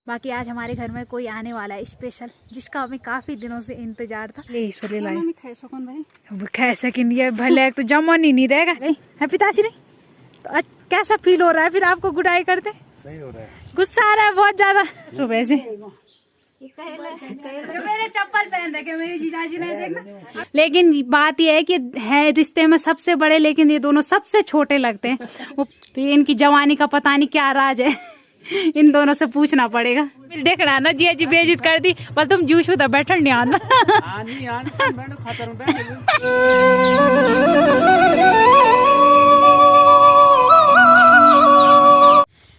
बाकी आज हमारे घर में कोई आने वाला है स्पेशल, जिसका हमें काफी दिनों से इंतजार था। ले इसको ले लाए खै सकिन ये भले तो जमन ही नहीं रहेगा है पिताजी नहीं तो कैसा फील हो रहा है फिर आपको गुडाई करते? सही हो रहा है, गुस्सा आ रहा है बहुत ज्यादा सुबह से। मेरे चप्पल पहन रखे मेरी जीजाजी ने देखा। लेकिन बात यह है कि है रिश्ते में सबसे बड़े, लेकिन ये दोनों सबसे छोटे लगते हैं। तो ये इनकी जवानी का पता नहीं क्या राज है, इन दोनों से पूछना पड़ेगा। देख रहा ना जी जी बेइज्जत कर दी, पर तुम जूश तो बैठन नहीं आना।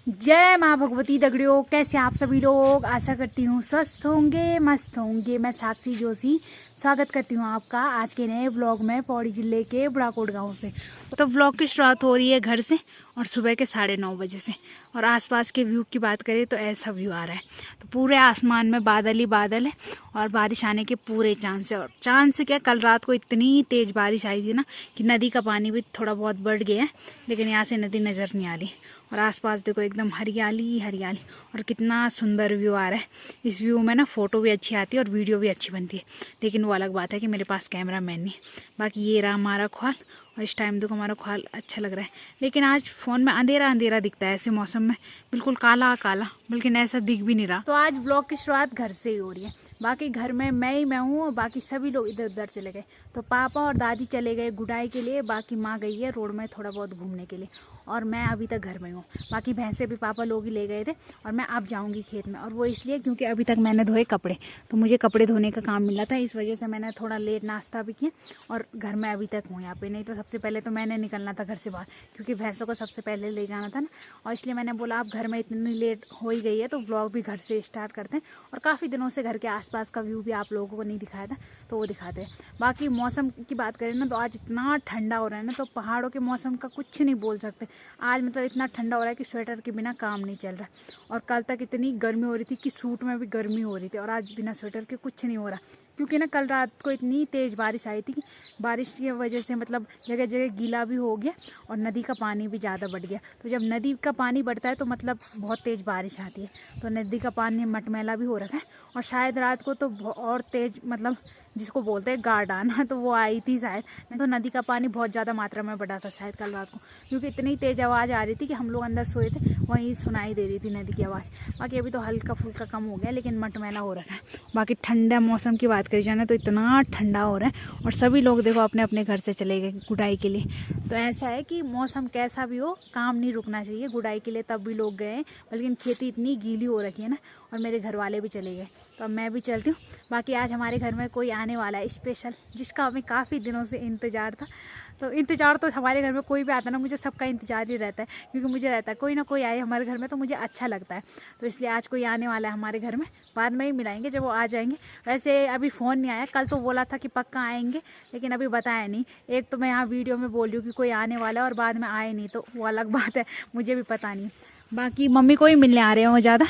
जय माँ भगवती दगड़ियों, कैसे आप सभी लोग? आशा करती हूँ स्वस्थ होंगे, मस्त होंगे। मैं साक्षी जोशी स्वागत करती हूँ आपका आज के नए व्लॉग में पौड़ी जिले के बुढ़ाकोट गांव से। तो व्लॉग की शुरुआत हो रही है घर से और सुबह के 9:30 बजे से। और आसपास के व्यू की बात करें तो ऐसा व्यू आ रहा है, तो पूरे आसमान में बादल ही बादल है और बारिश आने के पूरे चांस है। और चांस क्या, कल रात को इतनी तेज़ बारिश आई थी ना कि नदी का पानी भी थोड़ा बहुत बढ़ गया है, लेकिन यहाँ से नदी नज़र नहीं आ रही। और आसपास देखो एकदम हरियाली हरियाली और कितना सुंदर व्यू आ रहा है। इस व्यू में ना फ़ोटो भी अच्छी आती है और वीडियो भी अच्छी बनती है, लेकिन वो अलग बात है कि मेरे पास कैमरा मैन नहीं। बाकी ये रहा हमारा ख्वाल, और इस टाइम देखो हमारा ख्वाल अच्छा लग रहा है। लेकिन आज फ़ोन में अंधेरा अंधेरा दिखता है, ऐसे मौसम में बिल्कुल काला काला, बल्कि ऐसा दिख भी नहीं रहा। तो आज ब्लॉग की शुरुआत घर से ही हो रही है। बाकी घर में मैं हूँ और बाकी सभी लोग इधर उधर चले गए। तो पापा और दादी चले गए गुडाई के लिए, बाकी माँ गई है रोड में थोड़ा बहुत घूमने के लिए, और मैं अभी तक घर में हूँ। बाकी भैंसे भी पापा लोग ही ले गए थे और मैं अब जाऊँगी खेत में। और वो इसलिए क्योंकि अभी तक मैंने धोए कपड़े, तो मुझे कपड़े धोने का काम मिला था, इस वजह से मैंने थोड़ा लेट नाश्ता भी किया और घर में अभी तक हूँ यहाँ पे। नहीं तो सबसे पहले तो मैंने निकलना था घर से बाहर, क्योंकि भैंसों को सबसे पहले ले जाना था ना। और इसलिए मैंने बोला आप घर में इतनी लेट हो ही गई है तो व्लॉग भी घर से स्टार्ट करते हैं। और काफ़ी दिनों से घर के आसपास का व्यू भी आप लोगों को नहीं दिखाया था, तो वो दिखाते हैं। बाकी मौसम की बात करें ना तो आज इतना ठंडा हो रहा है ना, तो पहाड़ों के मौसम का कुछ नहीं बोल सकते। आज मतलब इतना ठंडा हो रहा है कि स्वेटर के बिना काम नहीं चल रहा। और कल तक इतनी गर्मी हो रही थी कि सूट में भी गर्मी हो रही थी, और आज बिना स्वेटर के कुछ नहीं हो रहा। क्योंकि ना कल रात को इतनी तेज़ बारिश आई थी कि बारिश की वजह से मतलब जगह जगह गीला भी हो गया और नदी का पानी भी ज़्यादा बढ़ गया। तो जब नदी का पानी बढ़ता है तो मतलब बहुत तेज़ बारिश आती है, तो नदी का पानी मटमैला भी हो रखा है। और शायद रात को तो और तेज़ मतलब जिसको बोलते हैं गार्ड आना, तो वो आई थी शायद। नहीं तो नदी का पानी बहुत ज़्यादा मात्रा में बढ़ा था शायद कल रात को, क्योंकि इतनी तेज़ आवाज़ आ रही थी कि हम लोग अंदर सोए थे, वहीं सुनाई दे रही थी नदी की आवाज़। बाकी अभी तो हल्का फुल्का कम हो गया, लेकिन मटमैला हो रखा है। बाकी ठंडा मौसम की बात करी जाए ना तो इतना ठंडा हो रहा है, और सभी लोग देखो अपने अपने घर से चले गए गुडाई के लिए। तो ऐसा है कि मौसम कैसा भी हो, काम नहीं रुकना चाहिए। गुडाई के लिए तब भी लोग गए, बल्कि खेती इतनी गीली हो रखी है ना, और मेरे घर वाले भी चले गए, तो अब मैं भी चलती हूँ। बाकी आज हमारे घर में कोई आने वाला है स्पेशल, जिसका हमें काफ़ी दिनों से इंतज़ार था। तो इंतज़ार तो हमारे घर में कोई भी आता ना, मुझे सबका इंतज़ार ही रहता है, क्योंकि मुझे रहता है कोई ना कोई आए हमारे घर में तो मुझे अच्छा लगता है। तो इसलिए आज कोई आने वाला है हमारे घर में, बाद में ही मिलाएंगे जब वो आ जाएंगे। वैसे अभी फ़ोन नहीं आया, कल तो बोला था कि पक्का आएंगे, लेकिन अभी बताया नहीं। एक तो मैं यहाँ वीडियो में बोल रही हूँ कि कोई आने वाला है और बाद में आए नहीं, तो वो अलग बात है, मुझे भी पता नहीं। बाकी मम्मी को ही मिलने आ रहे हैं वो ज़्यादा,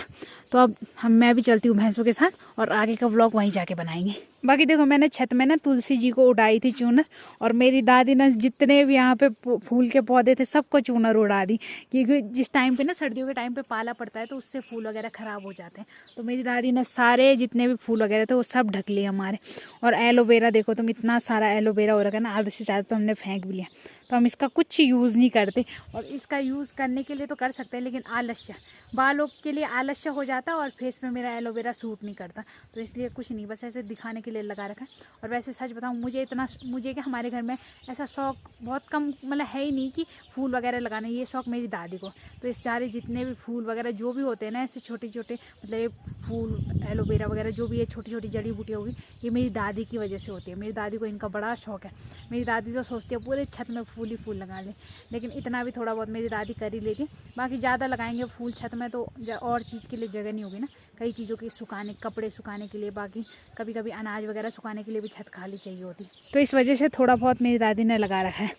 तो अब मैं भी चलती हूँ भैंसों के साथ, और आगे का व्लॉग वहीं जाके बनाएंगे। बाकी देखो मैंने छत में ना तुलसी जी को उड़ाई थी चूनर, और मेरी दादी ने जितने भी यहाँ पे फूल के पौधे थे सबको चूनर उड़ा दी, क्योंकि जिस टाइम पे ना सर्दियों के टाइम पे पाला पड़ता है तो उससे फूल वगैरह ख़राब हो जाते हैं। तो मेरी दादी ने सारे जितने भी फूल वगैरह थे वो सब ढक लिए हमारे। और एलोवेरा देखो तुम, इतना सारा एलोवेरा हो रखा है ना, आधे से ज़्यादा तो हमने फेंक भी लिया। तो हम इसका कुछ यूज़ नहीं करते, और इसका यूज़ करने के लिए तो कर सकते हैं, लेकिन आलस्य, बालों के लिए आलस्य हो जाता है, और फेस पे मेरा एलोवेरा सूट नहीं करता, तो इसलिए कुछ नहीं, बस ऐसे दिखाने के लिए लगा रखा है। और वैसे सच बताऊँ मुझे क्या हमारे घर में ऐसा शौक बहुत कम मतलब है ही नहीं कि फूल वगैरह लगाने, ये शौक मेरी दादी को। तो इस सारे जितने भी फूल वगैरह जो भी होते हैं ना, ऐसे छोटे छोटे मतलब ये फूल एलोवेरा वगैरह जो भी ये छोटी छोटी जड़ी बूटियाँ होगी, ये मेरी दादी की वजह से होती है। मेरी दादी को इनका बड़ा शौक है। मेरी दादी तो सोचती है पूरे छत में फूल ही फूल लगा लें, लेकिन इतना भी थोड़ा बहुत मेरी दादी कर ही लेगी। बाकी ज़्यादा लगाएंगे फूल छत में तो और चीज़ के लिए जगह नहीं होगी ना, कई चीज़ों की सुखाने, कपड़े सुखाने के लिए, बाकी कभी कभी अनाज वगैरह सुखाने के लिए भी छत खाली चाहिए होती, तो इस वजह से थोड़ा बहुत मेरी दादी ने लगा रखा है।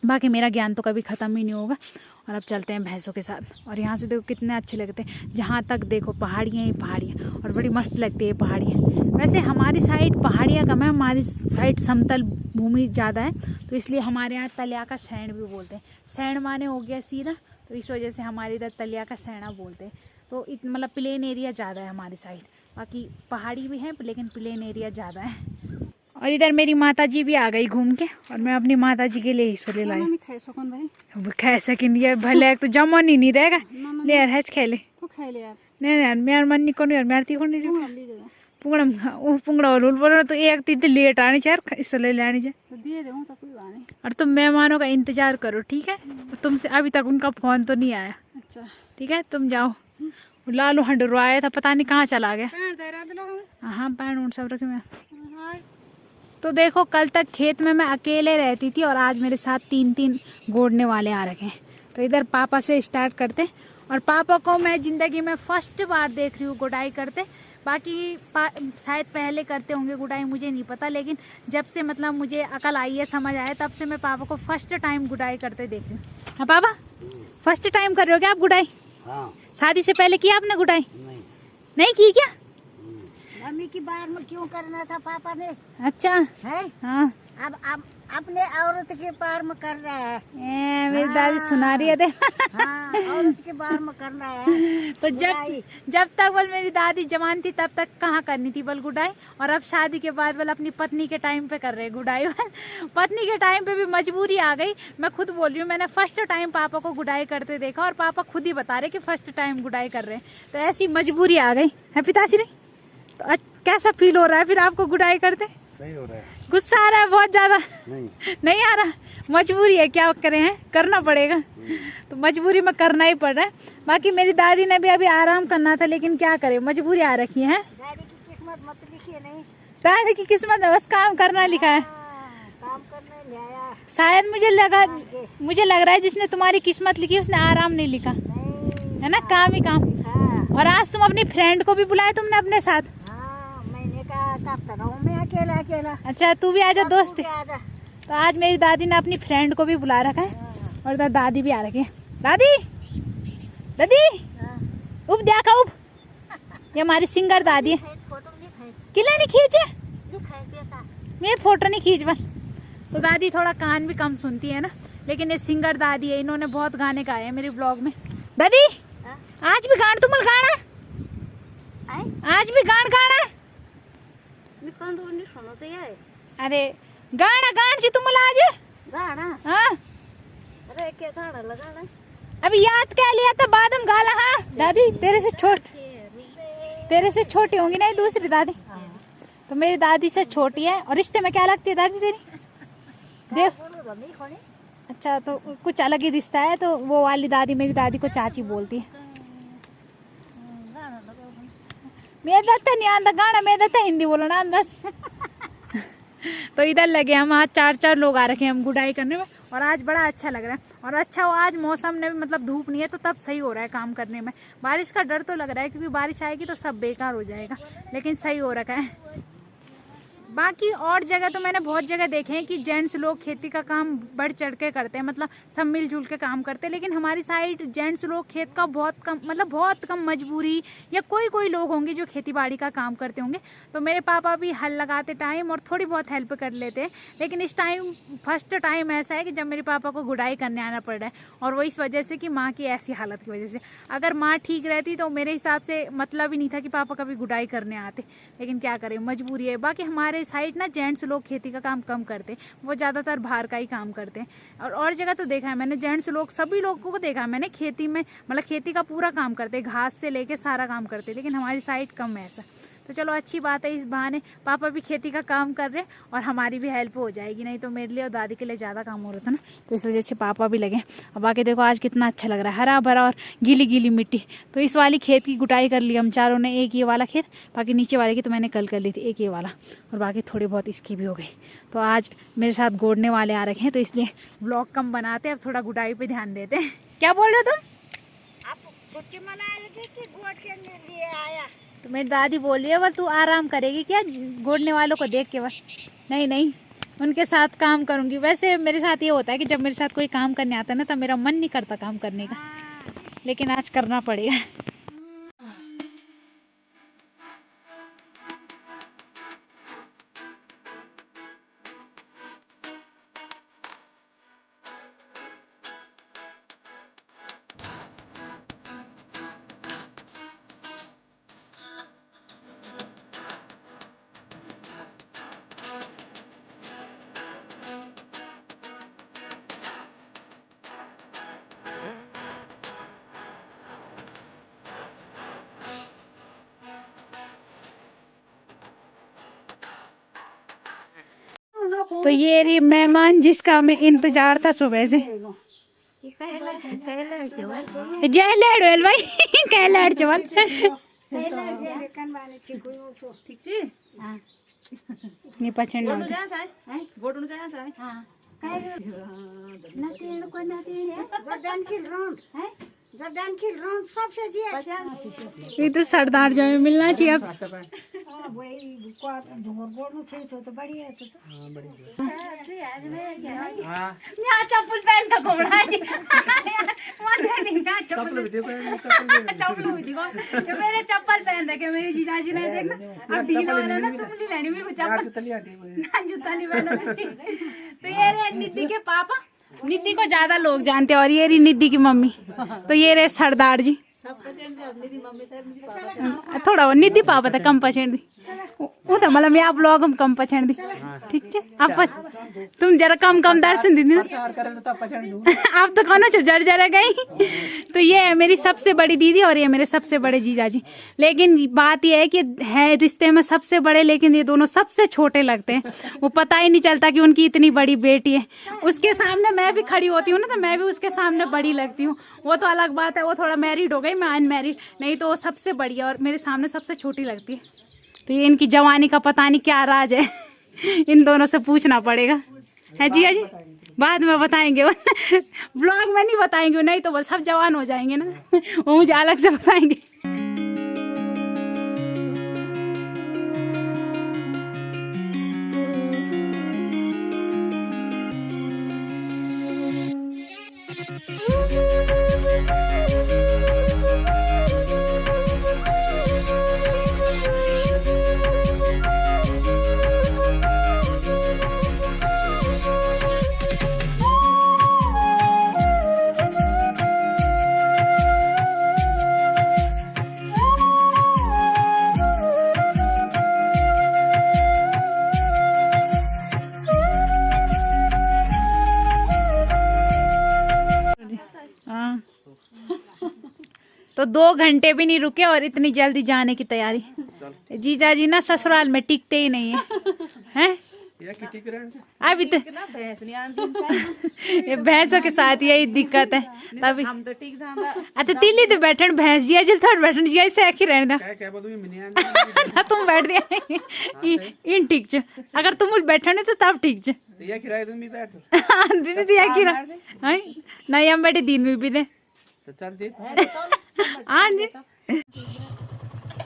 बाकी मेरा ज्ञान तो कभी ख़त्म ही नहीं होगा। और अब चलते हैं भैंसों के साथ। और यहाँ से देखो कितने अच्छे लगते हैं, जहाँ तक देखो पहाड़ियाँ ही पहाड़ियाँ, और बड़ी मस्त लगती है पहाड़ियाँ। वैसे हमारी साइड पहाड़ियाँ कम है, हमारी साइड समतल भूमि ज़्यादा है, तो इसलिए हमारे यहाँ तलिया का सैंड भी बोलते हैं। सैंड माने हो गया सीधा, तो इस वजह से हमारे इधर तलिया का सैना बोलते हैं। तो मतलब प्लेन एरिया ज़्यादा है हमारी साइड, बाकी पहाड़ी भी है लेकिन प्लेन एरिया ज़्यादा है। और इधर मेरी माता जी भी आ गई घूम के, और मैं अपनी माता जी के लिए ही सोले लाई खा सकें भले तो जमन ही नहीं रहेगा ले यार हैच खेले नहीं यार मेरा मन नहीं कौन यार मेरा को नहीं पुंगड़म वो पुंगड़ा और बोलो तो एक तीन लेट आनी चाहिए इसलिए ले आनी चाहिए और तुम मेहमानों का इंतजार करो ठीक है। तुमसे अभी तक उनका फोन तो नहीं आया। अच्छा ठीक है तुम जाओ। लालू हंडरो आया था पता नहीं कहाँ चला गया। हाँ पैन उन सब रखे मैं। तो देखो कल तक खेत में मैं अकेले रहती थी और आज मेरे साथ तीन तीन गोड़ने वाले आ रखे हैं। तो इधर पापा से स्टार्ट करते, और पापा को मैं ज़िंदगी में फर्स्ट बार देख रही हूँ गुडाई करते। बाकी शायद पहले करते होंगे गुडाई मुझे नहीं पता, लेकिन जब से मतलब मुझे अकल आई है समझ आया तब से मैं पापा को फर्स्ट टाइम गुडाई करते देख रही हूँ। हाँ पापा फर्स्ट टाइम कर रहे हो क्या आप गुडाई? हाँ। शादी से पहले किया आपने गुडाई? नहीं की क्या? मम्मी की बार में क्यों करना था पापा ने? अच्छा है हाँ। अब अपने औरत के बार में कर रहा है। मेरी दादी सुना रही है हाँ, औरत के बार में करना है। तो जब तक बल मेरी दादी जवान थी तब तक कहाँ करनी थी बल गुडाई, और अब शादी के बाद बल अपनी पत्नी के टाइम पे कर रहे गुडाई। पत्नी के टाइम पे भी मजबूरी आ गई। मैं खुद बोल रही हूँ मैंने फर्स्ट टाइम पापा को गुडाई करते देखा और पापा खुद ही बता रहे कि फर्स्ट टाइम गुडाई कर रहे हैं। तो ऐसी मजबूरी आ गई है पिताश्री। तो कैसा फील हो रहा है फिर आपको गुडाई करते? सही हो रहा है। गुस्सा आ रहा है बहुत ज्यादा? नहीं आ रहा, मजबूरी है क्या करें हैं, करना पड़ेगा। तो मजबूरी में करना ही पड़ रहा है। बाकी मेरी दादी ने भी अभी आराम करना था लेकिन क्या करे मजबूरी आ रखी है। दादी की किस्मत मत लिखिए नहीं। दादी की किस्मत है बस काम करना लिखा है। काम करने ले आया। शायद मुझे लग रहा है जिसने तुम्हारी किस्मत लिखी उसने आराम नहीं लिखा है ना, काम ही काम। और आज तुम अपनी फ्रेंड को भी बुलाया तुमने अपने साथ? हाँ, मैंने कहा कब तक रहूं मैं अकेला अकेला। अच्छा तू भी आजा दोस्त। आजा। तो आज मेरी दादी ने अपनी फ्रेंड को भी बुला रखा है और इधर दादी भी आ रखी है। दादी दादी उब देखा उब, ये हमारी सिंगर दादी है। किला नहीं खींचे मेरे फोटो नहीं खींच बन। तो दादी थोड़ा कान भी कम सुनती है ना, लेकिन ये सिंगर दादी है, इन्होंने बहुत गाने गाए हैं मेरे ब्लॉग में। दादी आज भी गान तुम गाना है? आज भी गान गाना है? अरे गाना गान जी तुम आज गाना। हाँ अरे क्या गाना लगाना? अभी याद क्या लिया था बाद में गाला। हाँ दादी तेरे से छोटी होंगी नहीं दूसरी दादी? तो मेरी दादी से छोटी है। और रिश्ते में क्या लगती है दादी तेरी? देख अच्छा तो कुछ अलग ही रिश्ता है। तो वो वाली दादी मेरी दादी को चाची बोलती है। मैं दत्ता नहीं आंदा गाना, मैं दत्ता हिंदी बोलना बस। तो इधर लगे हम आज चार लोग आ रखे हैं हम गुडाई करने में, और आज बड़ा अच्छा लग रहा है। और अच्छा आज मौसम ने भी मतलब धूप नहीं है तो तब सही हो रहा है काम करने में। बारिश का डर तो लग रहा है क्योंकि बारिश आएगी तो सब बेकार हो जाएगा, लेकिन सही हो रखा है। बाकी और जगह तो मैंने बहुत जगह देखे हैं कि जेंट्स लोग खेती का काम बढ़ चढ़ के करते हैं, मतलब सब मिलजुल के काम करते हैं। लेकिन हमारी साइड जेंट्स लोग खेत का बहुत कम, मतलब बहुत कम, मजबूरी या कोई लोग होंगे जो खेती बाड़ी का काम करते होंगे। तो मेरे पापा भी हल लगाते टाइम और थोड़ी बहुत हेल्प कर लेते हैं। लेकिन इस टाइम फर्स्ट टाइम ऐसा है कि जब मेरे पापा को गुडाई करने आना पड़ रहा है, और वो इस वजह से कि माँ की ऐसी हालत की वजह से। अगर माँ ठीक रहती तो मेरे हिसाब से मतलब ही नहीं था कि पापा कभी गुडाई करने आते, लेकिन क्या करें मजबूरी है। बाकी हमारे साइड ना जेंट्स लोग खेती का काम कम करते हैं, वो ज़्यादातर बाहर का ही काम करते हैं। और जगह तो देखा है मैंने जेंट्स लोग, सभी लोगों को देखा है मैंने खेती में, मतलब खेती का पूरा काम करते हैं, घास से लेके सारा काम करते हैं। लेकिन हमारी साइड कम है ऐसा। तो चलो अच्छी बात है, इस बहाने पापा भी खेती का काम कर रहे हैं और हमारी भी हेल्प हो जाएगी। नहीं तो मेरे लिए और दादी के लिए ज़्यादा काम हो रहा था ना, तो इस वजह से पापा भी लगे। अब बाकी देखो आज कितना अच्छा लग रहा है, हरा भरा और गीली गीली मिट्टी। तो इस वाली खेत की गुटाई कर ली हम चारों ने, एक ये वाला खेत, बाकी नीचे वाले की तो मैंने कल कर ली थी, एक ये वाला, और बाकी थोड़ी बहुत इसकी भी हो गई। तो आज मेरे साथ गोड़ने वाले आ रखे हैं तो इसलिए ब्लॉग कम बनाते हैं, अब थोड़ा गुटाई पर ध्यान देते हैं। क्या बोल रहे हो तुम? आप छुट्टी मनाएगी कि गोड़ के लिए आया? तो मेरी दादी बोल रही है वह तू आराम करेगी क्या गोड़ने वालों को देख के? बस नहीं उनके साथ काम करूंगी। वैसे मेरे साथ ये होता है कि जब मेरे साथ कोई काम करने आता है ना तब मेरा मन नहीं करता काम करने का, लेकिन आज करना पड़ेगा। तो ये रही मेहमान जिसका हमें इंतजार था सुबह से। जय लेडवेल भाई कह लेड चवल नहीं पचन ये तो सरदार जो में मिलना चाहिए अब। यहाँ चप्पल पहन तो घोड़ा जी मेरे चप्पल पहन रखे मेरी जीजाजी ने देखना अब ढीला वाला ना तुम नहीं लेनी मेरे को चप्पल जूता नहीं पहना। तो ये रहे निधि के पापा, निधि को ज्यादा लोग जानते हैं और ये रही निधि की मम्मी। तो ये रहे सरदार जी, थोड़ा निधि पापा था कम पसंद दी वो तो मतलब आप लोग हम कम पसंद दी ठीक है। आप तुम जरा कम कम दर्शन दी ना आप तो कौन चुप जर जरा गई। तो ये है मेरी सबसे बड़ी दीदी और ये मेरे सबसे बड़े जीजाजी। लेकिन बात ये है कि है रिश्ते में सबसे बड़े लेकिन ये दोनों सबसे छोटे लगते हैं। वो पता ही नहीं चलता कि उनकी इतनी बड़ी बेटी है। उसके सामने मैं भी खड़ी होती हूँ ना तो मैं भी उसके सामने बड़ी लगती हूँ। वो तो अलग बात है, वो थोड़ा मैरिड हो गई, मैं अनमैरिड, नहीं तो वो सबसे बड़ी है और मेरे सामने सबसे छोटी लगती है। तो ये इनकी जवानी का पता नहीं क्या राज है इन दोनों से पूछना पड़ेगा है जी। जी बाद में बताएंगे ब्लॉग में नहीं बताएंगे, नहीं तो वो सब जवान हो जाएंगे ना वो मुझे अलग से बताएंगे। तो 2 घंटे भी नहीं रुके और इतनी जल्दी जाने की तैयारी। जीजा जी ना ससुराल में टिकते ही नहीं है अभी तो ये भैंसों के साथ यही दिक्कत है। तभी अच्छा तिल्ली तो बैठन भैंस जी जल थोड़ा बैठन जी ऐसे आखी रहने दो तुम बैठ दिया इन ठीक छ अगर तुम बैठने तो तब ठीक छ दीदी दिया किरा नहीं हम बैठे दिन में भी दे हाँ जी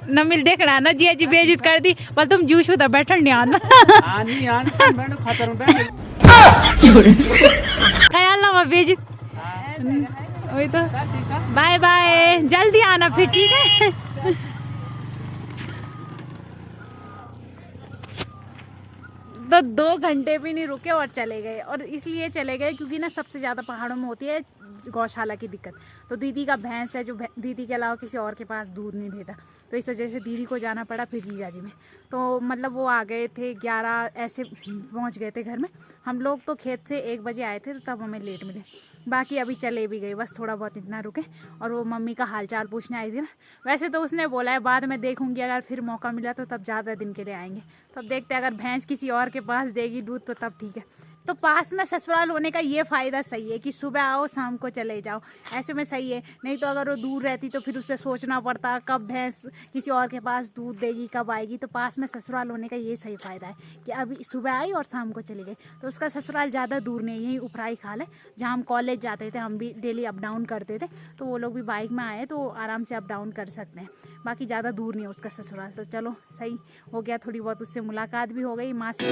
न मिल देख रहा ना जी बेइज्जत कर दी पर तुम जूस होता बैठन नहीं आना ख्याल ना बेइज्जत वही तो। बाय बाय जल्दी आना फिर ठीक है। तो 2 घंटे भी नहीं रुके और चले गए और इसलिए चले गए क्योंकि ना सबसे ज्यादा पहाड़ों में होती है गौशाला की दिक्कत। तो दीदी का भैंस है जो दीदी के अलावा किसी और के पास दूध नहीं देता, तो इस वजह से दीदी को जाना पड़ा फिर जीजाजी में। तो मतलब वो आ गए थे 11 ऐसे पहुंच गए थे घर में। हम लोग तो खेत से 1 बजे आए थे तो तब हमें लेट मिले, बाकी अभी चले भी गए, बस थोड़ा बहुत इतना रुके। और वो मम्मी का हालचाल पूछने आई थी ना, वैसे तो उसने बोला है बाद में देखूंगी अगर फिर मौका मिला तो तब ज़्यादा दिन के लिए आएंगे। तब देखते अगर भैंस किसी और के पास देगी दूध तो तब ठीक है। तो पास में ससुराल होने का ये फ़ायदा सही है कि सुबह आओ शाम को चले जाओ, ऐसे में सही है। नहीं तो अगर वो दूर रहती तो फिर उससे सोचना पड़ता कब भैंस किसी और के पास दूध देगी कब आएगी। तो पास में ससुराल होने का ये सही फ़ायदा है कि अभी सुबह आई और शाम को चली गई। तो उसका ससुराल ज़्यादा दूर नहीं, यही उपराई खाल है जहाँ हम कॉलेज जाते थे, हम भी डेली अप डाउन करते थे। तो वो लोग भी बाइक में आए तो आराम से अप डाउन कर सकते हैं, बाकी ज़्यादा दूर नहीं है उसका ससुराल। तो चलो सही हो गया, थोड़ी बहुत उससे मुलाकात भी हो गई माँ से।